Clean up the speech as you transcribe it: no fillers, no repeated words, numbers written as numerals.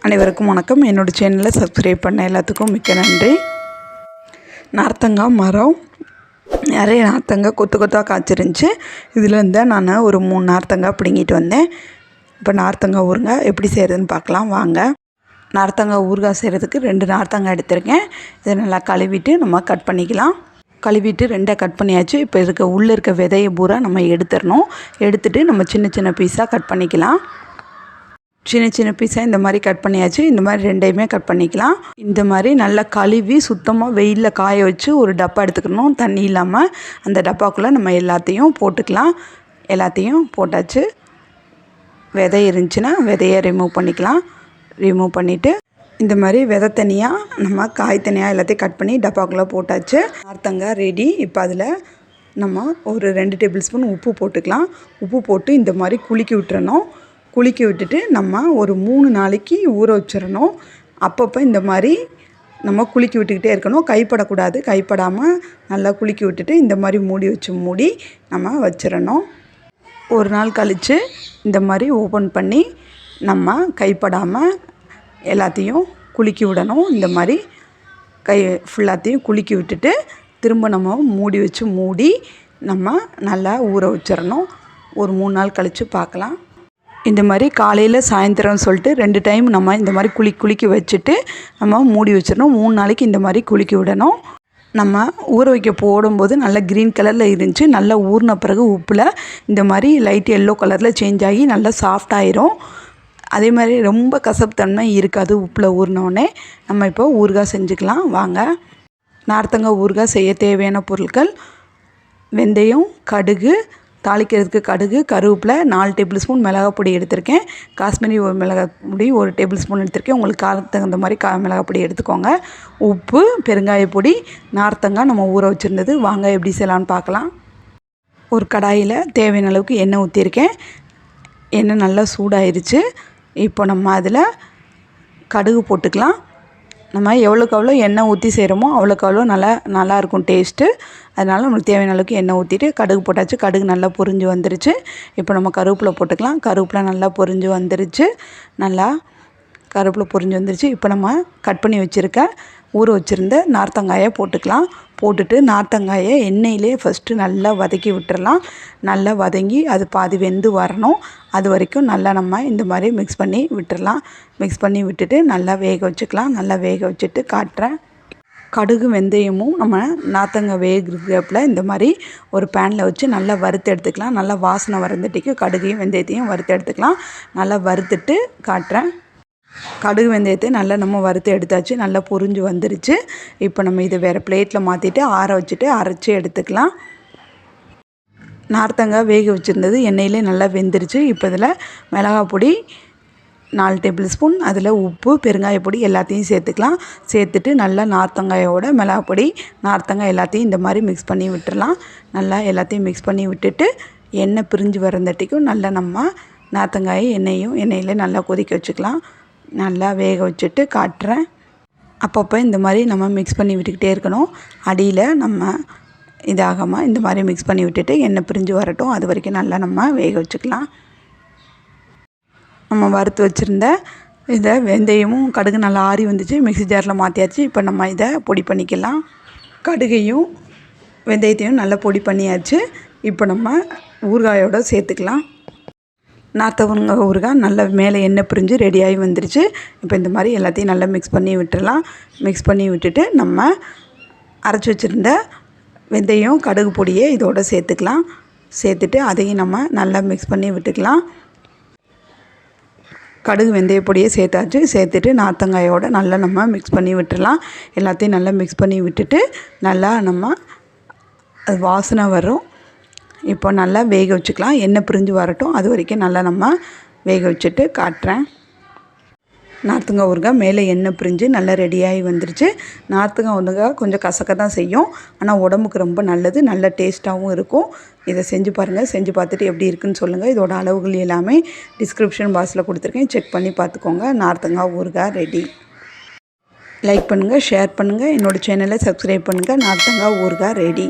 அனைவருக்கும் வணக்கம். என்னோடய சேனலை சப்ஸ்கிரைப் பண்ண எல்லாத்துக்கும் மிக்க நன்றி. நார்த்தங்காய் மரம் நிறைய நார்த்தங்காய் கொத்து கொத்தாக காய்ச்சிருந்துச்சு. இதில் நான் ஒரு 3 நார்த்தங்காய் பிடுங்கிட்டு வந்தேன். இப்போ நார்த்தங்காய் ஊறுகாய் எப்படி செய்கிறதுன்னு பார்க்கலாம் வாங்க. நார்த்தங்காய் ஊறுகாய் செய்கிறதுக்கு 2 நார்த்தங்காய் எடுத்திருக்கேன். இதை நல்லா கழுவிட்டு நம்ம கட் பண்ணிக்கலாம். கழுவிட்டு 2 கட் பண்ணியாச்சு. இப்போ உள்ளே இருக்க விதையை பூரா நம்ம எடுத்துடணும். எடுத்துகிட்டு நம்ம சின்ன சின்ன பீஸாக கட் பண்ணிக்கலாம். சின்ன சின்ன பீஸாக இந்த மாதிரி கட் பண்ணியாச்சு. இந்த மாதிரி 2யுமே கட் பண்ணிக்கலாம். இந்த மாதிரி நல்லா கழுவி சுத்தமாக வெயிலில் காய வச்சு ஒரு டப்பா எடுத்துக்கணும், தண்ணி இல்லாமல். அந்த டப்பாக்குள்ளே நம்ம எல்லாத்தையும் போட்டுக்கலாம். எல்லாத்தையும் போட்டாச்சு. விதை இருந்துச்சுன்னா விதையை ரிமூவ் பண்ணிக்கலாம். ரிமூவ் பண்ணிவிட்டு இந்த மாதிரி விதை தனியாக நம்ம காய் தனியாக எல்லாத்தையும் கட் பண்ணி டப்பாக்குள்ளே போட்டாச்சு. நார்த்தங்காய் ரெடி. இப்போ அதில் நம்ம ஒரு 2 டேபிள் ஸ்பூன் உப்பு போட்டுக்கலாம். உப்பு போட்டு இந்த மாதிரி குலுக்கி விட்டுறணும். குலுக்கி விட்டுட்டு நம்ம ஒரு 3 நாளைக்கு ஊற வச்சிடணும். அப்பப்போ இந்த மாதிரி நம்ம குலுக்கி விட்டுக்கிட்டே இருக்கணும். கைப்படக்கூடாது. கைப்படாமல் நல்லா குலுக்கி விட்டுட்டு இந்த மாதிரி மூடி நம்ம வச்சிடணும். ஒரு நாள் கழித்து இந்த மாதிரி ஓப்பன் பண்ணி நம்ம கைப்படாமல் எல்லாத்தையும் குலுக்கி விடணும். இந்த மாதிரி கை ஃபுல்லாத்தையும் குலுக்கி விட்டுட்டு திரும்ப நம்ம மூடி நம்ம நல்லா ஊற வச்சிடணும். ஒரு 3 நாள் கழித்து பார்க்கலாம். இந்த மாதிரி காலையில் சாயந்தரம் சொல்லிட்டு 2 டைம் நம்ம இந்த மாதிரி குலுக்கி வச்சுட்டு நம்ம மூடி வச்சிடணும். 3 நாளைக்கு இந்த மாதிரி குலுக்கி விடணும். நம்ம ஊற வைக்க போடும்போது நல்லா க்ரீன் கலரில் இருந்துச்சு. நல்லா ஊறின பிறகு உப்பில் இந்த மாதிரி லைட் எல்லோ கலரில் சேஞ்ச் ஆகி நல்லா சாஃப்டாயிரும். அதே மாதிரி ரொம்ப கசப்பு தன்மை இருக்காது உப்பில் ஊறினோடனே. நம்ம இப்போ ஊறுகாய் செஞ்சுக்கலாம் வாங்க. நார்த்தங்காய் ஊறுகாய் செய்ய தேவையான பொருட்கள்: வெந்தயம், கடுகு, தாளிக்கிறதுக்கு கடுகு, கருவேப்பிலை, 4 டேபிள் ஸ்பூன் மிளகாய் பொடி எடுத்திருக்கேன். காஷ்மீரி மிளகாய் பொடி 1 டேபிள் ஸ்பூன் எடுத்திருக்கேன். உங்களுக்கு காரத்துக்கு தகுந்த மாதிரி மிளகாய் பொடி எடுத்துக்கோங்க. உப்பு, பெருங்காய பொடி, நார்த்தங்காய் நம்ம ஊற வச்சுருந்தது. வாங்க எப்படி செய்யலான்னு பார்க்கலாம். ஒரு கடாயில் தேவையான அளவுக்கு எண்ணெய் ஊற்றிருக்கேன். எண்ணெய் நல்லா சூடாயிருச்சு. இப்போ நம்ம அதில் கடுகு போட்டுக்கலாம். நம்ம எவ்வளோக்கு எண்ணெய் ஊற்றி செய்கிறோமோ அவ்வளோக்கு நல்லாயிருக்கும் டேஸ்ட்டு. அதனால் நம்மளுக்கு தேவையான அளவுக்கு எண்ணெய் ஊற்றிட்டு கடுகு போட்டாச்சு. கடுகு நல்லா பொரிஞ்சு வந்துருச்சு. இப்போ நம்ம கருவேப்பிலை போட்டுக்கலாம். கருவேப்பிலை நல்லா பொரிஞ்சு வந்துருச்சு. கருவேப்பிலை பொரிஞ்சு வந்துருச்சு. இப்போ நம்ம கட் பண்ணி ஊற வச்சுருந்த நார்த்தங்காயை போட்டுக்கலாம். போட்டுட்டு நார்த்தங்காயை எண்ணெயிலே ஃபஸ்ட்டு நல்லா வதக்கி விட்டுறலாம். நல்லா வதங்கி அது பாதி வெந்து வரணும். அது வரைக்கும் நல்லா நம்ம இந்த மாதிரி மிக்ஸ் பண்ணி விட்டுறலாம். மிக்ஸ் பண்ணி விட்டுட்டு நல்லா வேக வச்சுக்கலாம். நல்லா வேக வச்சுட்டு காட்டுறேன். கடுகு வெந்தயமும் நம்ம நார்த்தங்காய் வேகிறப்பில் இந்த மாதிரி ஒரு பேனில் வச்சு நல்லா வறுத்து எடுத்துக்கலாம். நல்லா வாசனை வரந்துட்டிக்கு கடுகையும் வெந்தயத்தையும் வறுத்து எடுத்துக்கலாம். நல்லா வறுத்துட்டு காட்டுறேன். கடுகு வெந்தயத்தை நல்லா நம்ம வறுத்து எடுத்தாச்சு. நல்லா பொரிஞ்சு வந்துருச்சு. இப்போ நம்ம இதை வேறு பிளேட்டில் மாற்றிட்டு ஆற வச்சுட்டு அரைச்சி எடுத்துக்கலாம். நார்த்தங்காய் வேக வச்சுருந்தது எண்ணெயிலே நல்லா வெந்துருச்சு. இப்போ இதில் மிளகாய் பொடி 4 டேபிள் ஸ்பூன், அதில் உப்பு, பெருங்காய பொடி எல்லாத்தையும் சேர்த்துக்கலாம். சேர்த்துட்டு நல்லா நார்த்தங்காயோட மிளகாய் பொடி, நார்த்தங்காய் எல்லாத்தையும் இந்த மாதிரி மிக்ஸ் பண்ணி விட்டுறலாம். நல்லா எல்லாத்தையும் மிக்ஸ் பண்ணி விட்டுட்டு எண்ணெய் பிரிஞ்சு வரந்தட்டிக்கும் நல்லா நம்ம நார்த்தங்காயை எண்ணெயில் நல்லா கொதிக்க வச்சுக்கலாம். நல்லா வேக வச்சுட்டு காட்டுறேன். அப்பப்போ இந்த மாதிரி நம்ம மிக்ஸ் பண்ணி விட்டுக்கிட்டே இருக்கணும். அடியில் நம்ம இதாகாமல் இந்த மாதிரி மிக்ஸ் பண்ணி விட்டுட்டு எண்ணெய் பிரிஞ்சு வரட்டும். அது வரைக்கும் நல்லா நம்ம வேக வச்சுக்கலாம். நம்ம வறுத்து வச்சுருந்த இதை வெந்தயமும் கடுகு நல்லா ஆறி வந்துச்சு. மிக்ஸி ஜாரில் மாற்றியாச்சு. இப்போ நம்ம இதை பொடி பண்ணிக்கலாம். கடுகையும் வெந்தயத்தையும் நல்லா பொடி பண்ணியாச்சு. இப்போ நம்ம ஊறுகாயோடு சேர்த்துக்கலாம். நார்த்தங்காய் ஊறுகாய் நல்லா மேலே எண்ணெய் பிரிஞ்சு ரெடியாகி வந்துருச்சு. இப்போ இந்த மாதிரி எல்லாத்தையும் நல்லா மிக்ஸ் பண்ணி விட்டுறலாம். மிக்ஸ் பண்ணி விட்டுட்டு நம்ம அரைச்சி வச்சுருந்த வெந்தயம் கடுகு பொடியை இதோடு சேர்த்துக்கலாம். சேர்த்துட்டு அதையும் நம்ம நல்லா மிக்ஸ் பண்ணி விட்டுக்கலாம். கடுகு வெந்தய பொடியை சேர்த்தாச்சு. சேர்த்துட்டு நார்த்தங்காயோடு நல்லா நம்ம மிக்ஸ் பண்ணி விட்டுறலாம். எல்லாத்தையும் நல்லா மிக்ஸ் பண்ணி விட்டுட்டு நல்லா நம்ம அது வாசனை வரும். இப்போ நல்லா வேக வச்சுக்கலாம். எண்ணெய் பிரிஞ்சு வரட்டும். அது வரைக்கும் நல்லா நம்ம வேக வச்சுட்டு காட்டுறேன். நார்த்தங்காய் ஊறுகாய் மேலே எண்ணெய் பிரிஞ்சு நல்லா ரெடியாகி வந்துருச்சு. நார்த்தங்காய் ஊறுகாய் கொஞ்சம் கசக்க தான் செய்யும். ஆனால் உடம்புக்கு ரொம்ப நல்லது. நல்ல டேஸ்ட்டாகவும் இருக்கும். இதை செஞ்சு பாருங்கள். செஞ்சு பார்த்துட்டு எப்படி இருக்குன்னு சொல்லுங்கள். இதோட அளவுகள் எல்லாமே டிஸ்கிரிப்ஷன் பாக்ஸில் கொடுத்துருக்கேன். செக் பண்ணி பார்த்துக்கோங்க. நார்த்தங்காய் ஊறுகாய் ரெடி. லைக் பண்ணுங்கள், ஷேர் பண்ணுங்கள். என்னோடய சேனலை சப்ஸ்கிரைப் பண்ணுங்கள். நார்த்தங்காய் ஊறுகாய் ரெடி.